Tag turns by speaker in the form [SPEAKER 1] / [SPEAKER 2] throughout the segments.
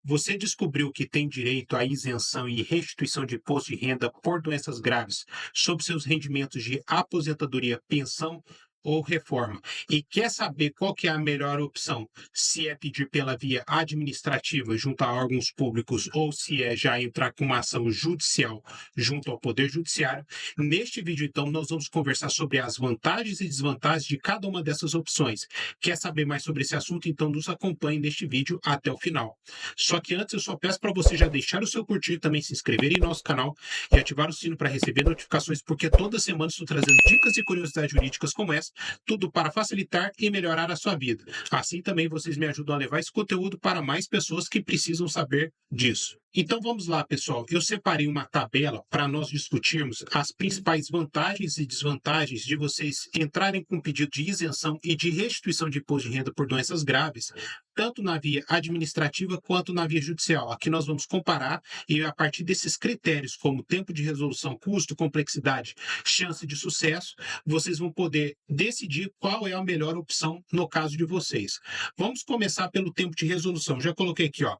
[SPEAKER 1] Você descobriu que tem direito à isenção e restituição de imposto de renda por doenças graves sobre seus rendimentos de aposentadoria, pensão ou reforma, e quer saber qual que é a melhor opção, se é pedir pela via administrativa junto a órgãos públicos ou se é já entrar com uma ação judicial junto ao Poder Judiciário. Neste vídeo, então, nós vamos conversar sobre as vantagens e desvantagens de cada uma dessas opções. Quer saber mais sobre esse assunto? Então nos acompanhe neste vídeo até o final. Só que antes eu só peço para você já deixar o seu curtir, também se inscrever em nosso canal e ativar o sino para receber notificações, porque toda semana estou trazendo dicas e curiosidades jurídicas como essa, tudo para facilitar e melhorar a sua vida. Assim também vocês me ajudam a levar esse conteúdo para mais pessoas que precisam saber disso. Então vamos lá, pessoal. Eu separei uma tabela para nós discutirmos as principais vantagens e desvantagens de vocês entrarem com pedido de isenção e de restituição de imposto de renda por doenças graves, tanto na via administrativa quanto na via judicial. Aqui nós vamos comparar e, a partir desses critérios, como tempo de resolução, custo, complexidade, chance de sucesso, vocês vão poder decidir qual é a melhor opção no caso de vocês. Vamos começar pelo tempo de resolução. Já coloquei aqui, ó.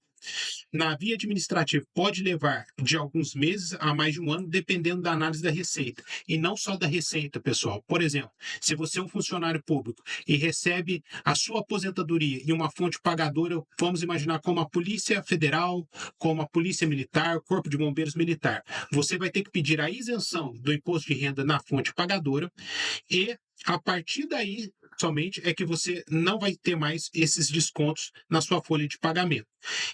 [SPEAKER 1] Na via administrativa, pode levar de alguns meses a mais de um ano, dependendo da análise da receita. E não só da receita, pessoal. Por exemplo, se você é um funcionário público e recebe a sua aposentadoria em uma fonte pagadora, vamos imaginar como a Polícia Federal, como a Polícia Militar, o Corpo de Bombeiros Militar. Você vai ter que pedir a isenção do imposto de renda na fonte pagadora e, a partir daí, somente é que você não vai ter mais esses descontos na sua folha de pagamento.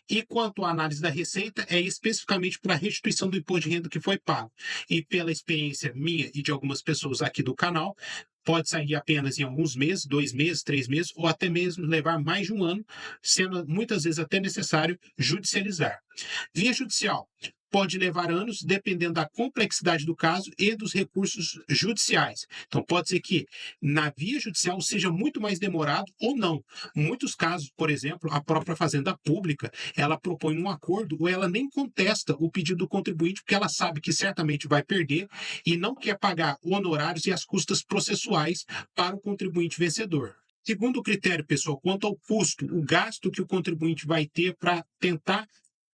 [SPEAKER 1] E quanto à análise da receita, é especificamente para a restituição do imposto de renda que foi pago. E pela experiência minha e de algumas pessoas aqui do canal, pode sair apenas em alguns meses, 2 meses, 3 meses, ou até mesmo levar mais de um ano, sendo muitas vezes até necessário judicializar. Via judicial pode levar anos, dependendo da complexidade do caso e dos recursos judiciais. Então, pode ser que na via judicial seja muito mais demorado ou não. Em muitos casos, por exemplo, a própria Fazenda Pública, ela propõe um acordo ou ela nem contesta o pedido do contribuinte, porque ela sabe que certamente vai perder e não quer pagar honorários e as custas processuais para o contribuinte vencedor. Segundo critério, pessoal, quanto ao custo, o gasto que o contribuinte vai ter para tentar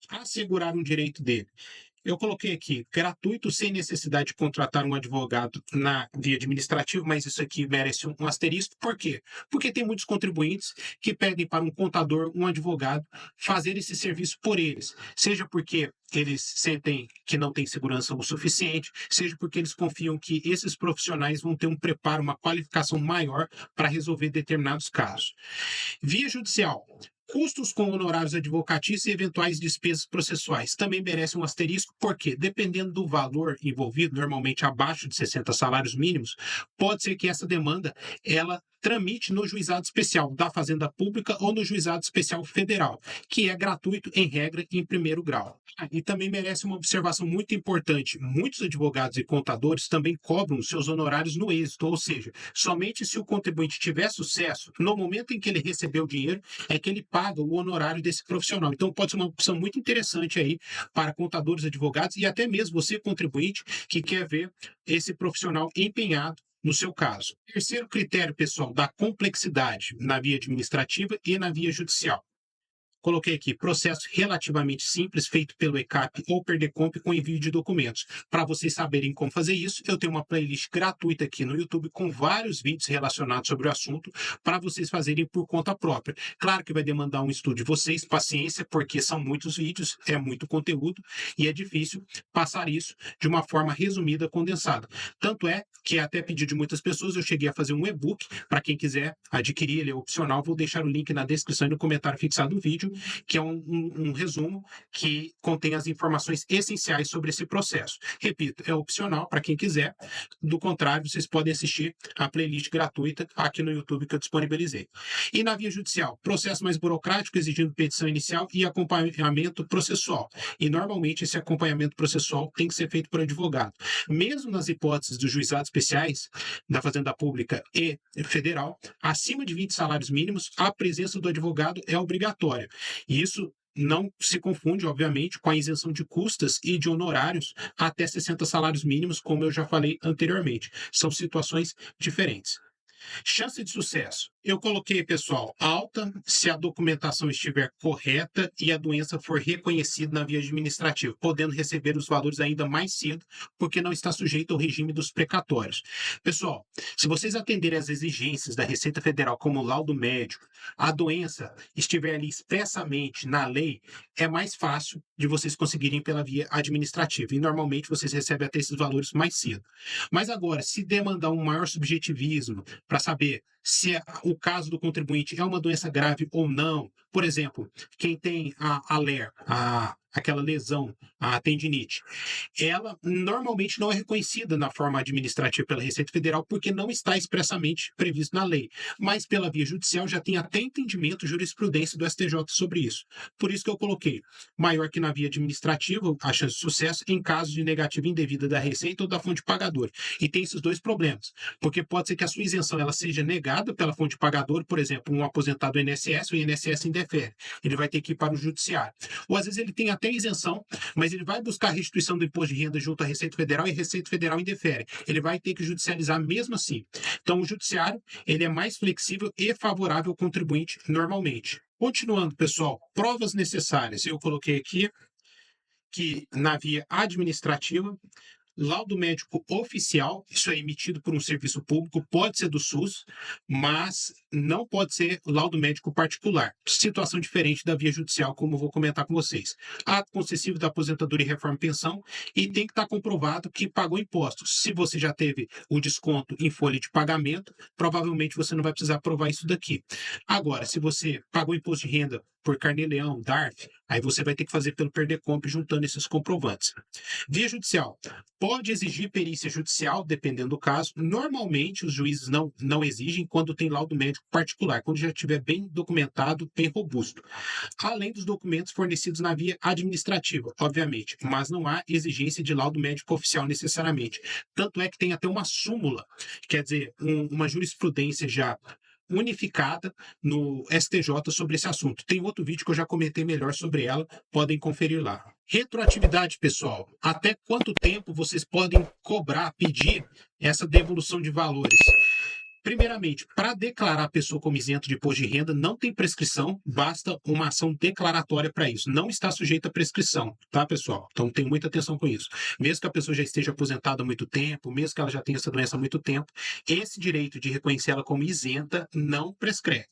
[SPEAKER 1] assegurar um direito dele. Eu coloquei aqui, gratuito, sem necessidade de contratar um advogado na via administrativa, mas isso aqui merece um asterisco. Por quê? Porque tem muitos contribuintes que pedem para um contador, um advogado, fazer esse serviço por eles. Seja porque eles sentem que não tem segurança o suficiente, seja porque eles confiam que esses profissionais vão ter um preparo, uma qualificação maior para resolver determinados casos. Via judicial. Custos com honorários advocatícios e eventuais despesas processuais também merecem um asterisco, porque, dependendo do valor envolvido, normalmente abaixo de 60 salários mínimos, pode ser que essa demanda ela tramite no juizado especial da Fazenda Pública ou no juizado especial federal, que é gratuito em regra em primeiro grau. E também merece uma observação muito importante: muitos advogados e contadores também cobram seus honorários no êxito, ou seja, somente se o contribuinte tiver sucesso, no momento em que ele recebeu o dinheiro, é que ele paga o honorário desse profissional. Então pode ser uma opção muito interessante aí para contadores, advogados e até mesmo você, contribuinte, que quer ver esse profissional empenhado no seu caso. Terceiro critério, pessoal, da complexidade na via administrativa e na via judicial. Coloquei aqui, processo relativamente simples, feito pelo ECAP ou Perdecomp com envio de documentos. Para vocês saberem como fazer isso, eu tenho uma playlist gratuita aqui no YouTube com vários vídeos relacionados sobre o assunto para vocês fazerem por conta própria. Claro que vai demandar um estudo de vocês, paciência, porque são muitos vídeos, é muito conteúdo e é difícil passar isso de uma forma resumida, condensada. Tanto é que, até pedido de muitas pessoas, eu cheguei a fazer um e-book. Para quem quiser adquirir, ele é opcional, vou deixar o link na descrição e no comentário fixado do vídeo, que é um resumo que contém as informações essenciais sobre esse processo. Repito, é opcional para quem quiser. Do contrário, vocês podem assistir a playlist gratuita aqui no YouTube que eu disponibilizei. E na via judicial, processo mais burocrático, exigindo petição inicial e acompanhamento processual. E normalmente esse acompanhamento processual tem que ser feito por advogado. Mesmo nas hipóteses dos juizados especiais da Fazenda Pública e Federal, acima de 20 salários mínimos, a presença do advogado é obrigatória. E isso não se confunde, obviamente, com a isenção de custas e de honorários até 60 salários mínimos, como eu já falei anteriormente. São situações diferentes. Chance de sucesso. Eu coloquei, pessoal, alta se a documentação estiver correta e a doença for reconhecida na via administrativa, podendo receber os valores ainda mais cedo, porque não está sujeito ao regime dos precatórios. Pessoal, se vocês atenderem às exigências da Receita Federal, como laudo médico, a doença estiver ali expressamente na lei, é mais fácil de vocês conseguirem pela via administrativa. E normalmente vocês recebem até esses valores mais cedo. Mas agora, se demandar um maior subjetivismo, para saber se o caso do contribuinte é uma doença grave ou não. Por exemplo, quem tem a LER, aquela lesão, a tendinite, ela normalmente não é reconhecida na forma administrativa pela Receita Federal porque não está expressamente previsto na lei, mas pela via judicial já tem até entendimento, jurisprudência do STJ sobre isso. Por isso que eu coloquei maior que na via administrativa, a chance de sucesso em caso de negativa indevida da Receita ou da fonte pagadora. E tem esses dois problemas, porque pode ser que a sua isenção ela seja negada pela fonte pagadora, por exemplo, um aposentado do INSS, o INSS indefere, ele vai ter que ir para o judiciário. Ou às vezes ele tem até isenção, mas ele vai buscar a restituição do imposto de renda junto à Receita Federal e a Receita Federal indefere. Ele vai ter que judicializar mesmo assim. Então, o judiciário ele é mais flexível e favorável ao contribuinte normalmente. Continuando, pessoal, provas necessárias. Eu coloquei aqui que na via administrativa, laudo médico oficial, isso é emitido por um serviço público, pode ser do SUS, mas não pode ser laudo médico particular. Situação diferente da via judicial, como eu vou comentar com vocês. Ato concessivo da aposentadoria e reforma e pensão, e tem que estar comprovado que pagou impostos. Se você já teve o desconto em folha de pagamento, provavelmente você não vai precisar provar isso daqui. Agora, se você pagou imposto de renda por Carnê-Leão, DARF, aí você vai ter que fazer pelo Perdeconp juntando esses comprovantes. Via judicial. Pode exigir perícia judicial, dependendo do caso. Normalmente, os juízes não exigem quando tem laudo médico particular, quando já estiver bem documentado, bem robusto. Além dos documentos fornecidos na via administrativa, obviamente, mas não há exigência de laudo médico oficial necessariamente. Tanto é que tem até uma súmula, quer dizer, uma jurisprudência já unificada no STJ sobre esse assunto. Tem outro vídeo que eu já comentei melhor sobre ela, podem conferir lá. Retroatividade, pessoal. Até quanto tempo vocês podem cobrar, pedir essa devolução de valores? Primeiramente, para declarar a pessoa como isento de imposto de renda, não tem prescrição, basta uma ação declaratória para isso. Não está sujeita a prescrição, tá, pessoal? Então, tenha muita atenção com isso. Mesmo que a pessoa já esteja aposentada há muito tempo, mesmo que ela já tenha essa doença há muito tempo, esse direito de reconhecer ela como isenta não prescreve.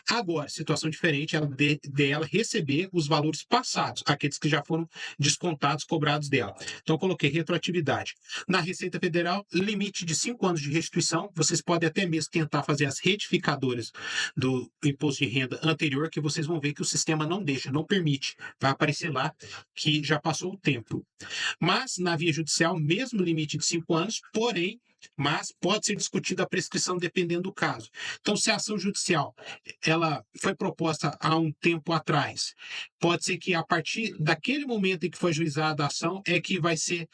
[SPEAKER 1] Agora, situação diferente, ela dela receber os valores passados, aqueles que já foram descontados, cobrados dela. Então, eu coloquei retroatividade. Na Receita Federal, limite de 5 anos de restituição, vocês podem até mesmo tentar fazer as retificadoras do imposto de renda anterior, que vocês vão ver que o sistema não deixa, não permite. Vai aparecer lá que já passou o tempo. Mas, na via judicial, mesmo limite de 5 anos, porém, mas pode ser discutida a prescrição dependendo do caso. Então, se a ação judicial ela foi proposta há um tempo atrás, pode ser que a partir daquele momento em que foi ajuizada a ação é que vai ser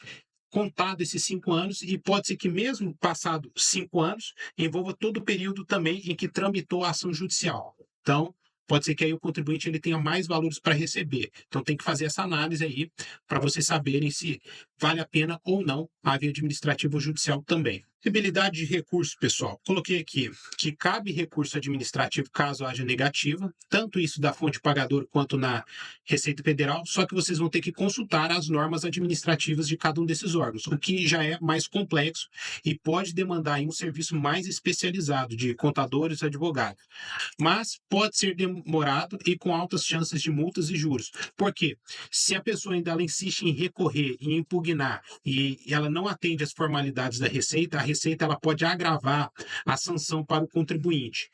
[SPEAKER 1] contado esses 5 anos e pode ser que mesmo passado 5 anos envolva todo o período também em que tramitou a ação judicial. Então, pode ser que aí o contribuinte ele tenha mais valores para receber. Então, tem que fazer essa análise aí para vocês saberem se vale a pena ou não a via administrativa ou judicial também. Possibilidade de recurso, pessoal. Coloquei aqui que cabe recurso administrativo caso haja negativa, tanto isso da fonte pagadora quanto na Receita Federal, só que vocês vão ter que consultar as normas administrativas de cada um desses órgãos, o que já é mais complexo e pode demandar aí um serviço mais especializado de contadores e advogados. Mas pode ser demorado e com altas chances de multas e juros. Por quê? Se a pessoa ainda ela insiste em recorrer, em impugnar e ela não atende às formalidades da Receita, a Receita ela pode agravar a sanção para o contribuinte.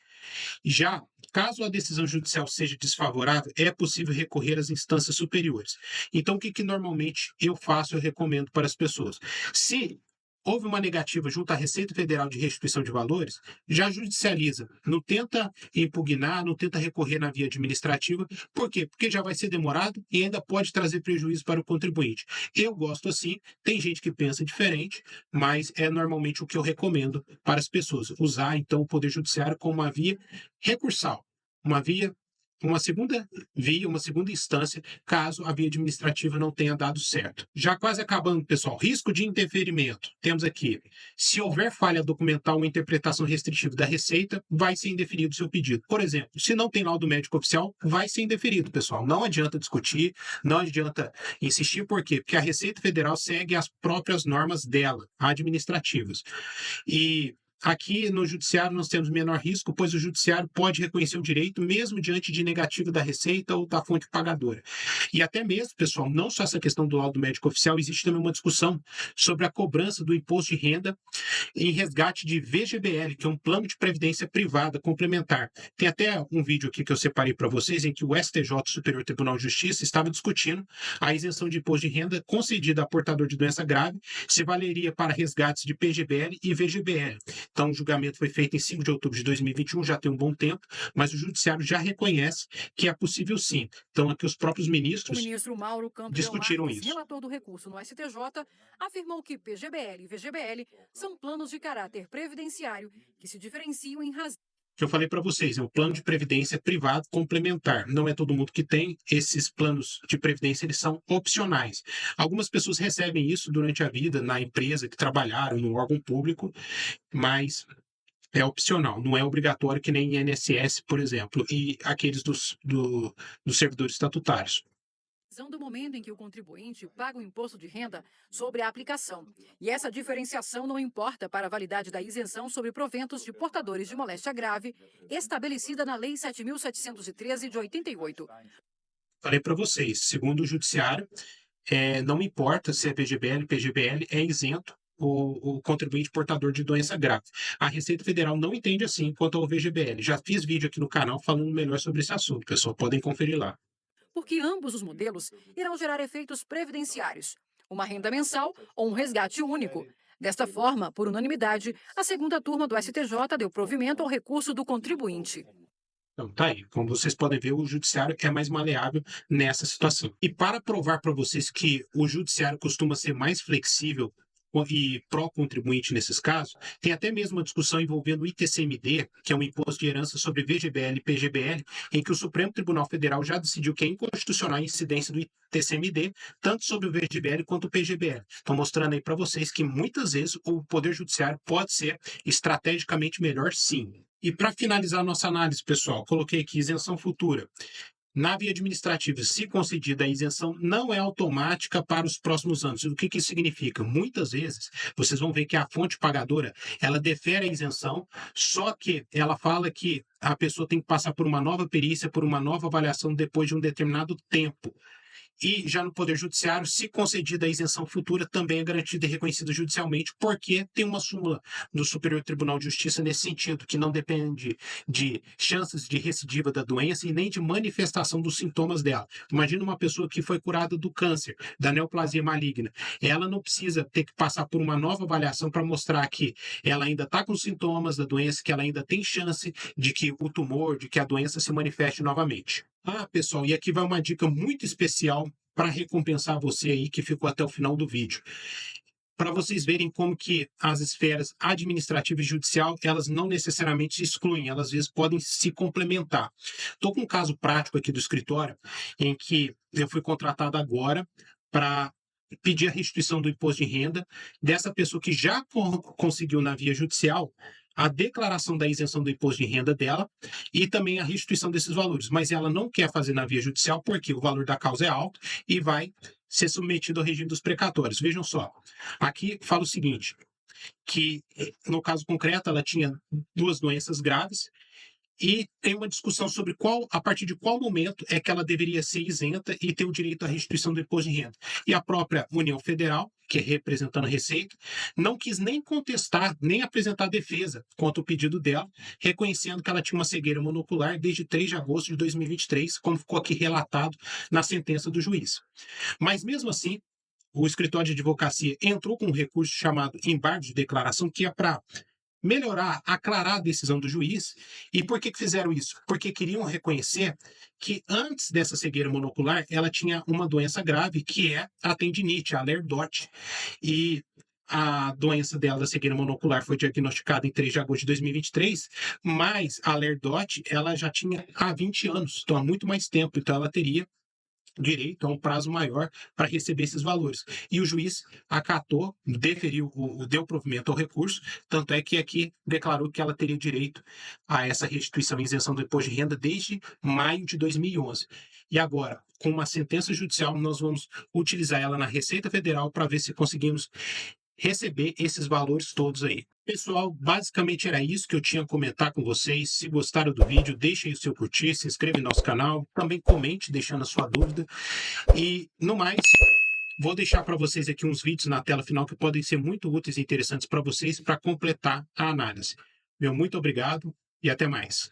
[SPEAKER 1] Já, caso a decisão judicial seja desfavorável, é possível recorrer às instâncias superiores. Então, o que normalmente eu faço, eu recomendo para as pessoas? Se houve uma negativa junto à Receita Federal de restituição de valores, já judicializa. Não tenta impugnar, não tenta recorrer na via administrativa. Por quê? Porque já vai ser demorado e ainda pode trazer prejuízo para o contribuinte. Eu gosto assim, tem gente que pensa diferente, mas é normalmente o que eu recomendo para as pessoas. Usar, então, o Poder Judiciário como uma via recursal, uma via uma segunda via, uma segunda instância, caso a via administrativa não tenha dado certo. Já quase acabando, pessoal, risco de indeferimento. Temos aqui, se houver falha documental ou interpretação restritiva da Receita, vai ser indeferido o seu pedido. Por exemplo, se não tem laudo médico oficial, vai ser indeferido, pessoal. Não adianta discutir, não adianta insistir, por quê? Porque a Receita Federal segue as próprias normas dela, administrativas. E aqui no judiciário nós temos menor risco, pois o judiciário pode reconhecer o direito mesmo diante de negativa da Receita ou da fonte pagadora. E até mesmo, pessoal, não só essa questão do laudo médico oficial, existe também uma discussão sobre a cobrança do imposto de renda em resgate de VGBL, que é um plano de previdência privada complementar. Tem até um vídeo aqui que eu separei para vocês em que o STJ, Superior Tribunal de Justiça, estava discutindo a isenção de imposto de renda concedida a portador de doença grave, se valeria para resgates de PGBL e VGBL. Então, o julgamento foi feito em 5 de outubro de 2021, já tem um bom tempo, mas o judiciário já reconhece que é possível sim. Então, aqui os próprios
[SPEAKER 2] O
[SPEAKER 1] ministros
[SPEAKER 2] ministro Mauro Campbell
[SPEAKER 1] discutiram
[SPEAKER 2] Marques,
[SPEAKER 1] isso.
[SPEAKER 2] relator do recurso no STJ, afirmou que PGBL e VGBL são planos de caráter previdenciário que se diferenciam em razão
[SPEAKER 1] Que eu falei para vocês, é um plano de previdência privado complementar. Não é todo mundo que tem. Esses planos de previdência, eles são opcionais. Algumas pessoas recebem isso durante a vida na empresa que trabalharam, no órgão público, mas é opcional, não é obrigatório que nem INSS, por exemplo, e aqueles dos servidores estatutários.
[SPEAKER 2] do momento em que o contribuinte paga o imposto de renda sobre a aplicação. E essa diferenciação não importa para a validade da isenção sobre proventos de portadores de moléstia grave, estabelecida na Lei 7.713 de 88.
[SPEAKER 1] Falei para vocês, segundo o judiciário, não importa se é VGBL, PGBL, é isento o contribuinte portador de doença grave. A Receita Federal não entende assim quanto ao VGBL. Já fiz vídeo aqui no canal falando melhor sobre esse assunto, pessoal, podem conferir lá.
[SPEAKER 2] Porque ambos os modelos irão gerar efeitos previdenciários, uma renda mensal ou um resgate único. Desta forma, por unanimidade, a segunda turma do STJ deu provimento ao recurso do contribuinte.
[SPEAKER 1] Então, tá aí. Como vocês podem ver, o judiciário é mais maleável nessa situação. E para provar para vocês que o judiciário costuma ser mais flexível e pró-contribuinte nesses casos, tem até mesmo uma discussão envolvendo o ITCMD, que é um imposto de herança sobre VGBL e PGBL, em que o Supremo Tribunal Federal já decidiu que é inconstitucional a incidência do ITCMD, tanto sobre o VGBL quanto o PGBL. Estou mostrando aí para vocês que muitas vezes o Poder Judiciário pode ser estrategicamente melhor, sim. E para finalizar a nossa análise, pessoal, coloquei aqui isenção futura. Na via administrativa, se concedida a isenção, não é automática para os próximos anos. O que isso significa? Muitas vezes, vocês vão ver que a fonte pagadora, ela defere a isenção, só que ela fala que a pessoa tem que passar por uma nova perícia, por uma nova avaliação depois de um determinado tempo. E já no Poder Judiciário, se concedida a isenção futura, também é garantida e reconhecida judicialmente, porque tem uma súmula do Superior Tribunal de Justiça nesse sentido, que não depende de chances de recidiva da doença e nem de manifestação dos sintomas dela. Imagina uma pessoa que foi curada do câncer, da neoplasia maligna. Ela não precisa ter que passar por uma nova avaliação para mostrar que ela ainda está com sintomas da doença, que ela ainda tem chance de que o tumor, de que a doença se manifeste novamente. Ah, pessoal, e aqui vai uma dica muito especial para recompensar você aí que ficou até o final do vídeo. Para vocês verem como que as esferas administrativa e judicial, elas não necessariamente se excluem, elas às vezes podem se complementar. Estou com um caso prático aqui do escritório, em que eu fui contratado agora para pedir a restituição do imposto de renda dessa pessoa que já conseguiu na via judicial a declaração da isenção do imposto de renda dela e também a restituição desses valores. Mas ela não quer fazer na via judicial porque o valor da causa é alto e vai ser submetido ao regime dos precatórios. Vejam só, aqui fala o seguinte, que no caso concreto ela tinha duas doenças graves e tem uma discussão sobre a partir de qual momento é que ela deveria ser isenta e ter o direito à restituição do imposto de renda. E a própria União Federal, que é representando a Receita, não quis nem contestar, nem apresentar defesa contra o pedido dela, reconhecendo que ela tinha uma cegueira monocular desde 3 de agosto de 2023, como ficou aqui relatado na sentença do juiz. Mas mesmo assim, o escritório de advocacia entrou com um recurso chamado embargo de declaração, que é para melhorar, aclarar a decisão do juiz. E por que fizeram isso? Porque queriam reconhecer que antes dessa cegueira monocular, ela tinha uma doença grave, que é a tendinite, a lerdose. E a doença dela da cegueira monocular foi diagnosticada em 3 de agosto de 2023, mas a Lerdot, ela já tinha há 20 anos, então há muito mais tempo, então ela teria direito a um prazo maior para receber esses valores. E o juiz acatou, deferiu, deu provimento ao recurso, tanto é que aqui declarou que ela teria direito a essa restituição e isenção do imposto de renda desde maio de 2011. E agora, com uma sentença judicial, nós vamos utilizar ela na Receita Federal para ver se conseguimos receber esses valores todos aí. Pessoal, basicamente era isso que eu tinha a comentar com vocês. Se gostaram do vídeo, deixem o seu curtir, se inscreva em nosso canal, também comente deixando a sua dúvida. E, no mais, vou deixar para vocês aqui uns vídeos na tela final que podem ser muito úteis e interessantes para vocês para completar a análise. Meu muito obrigado e até mais.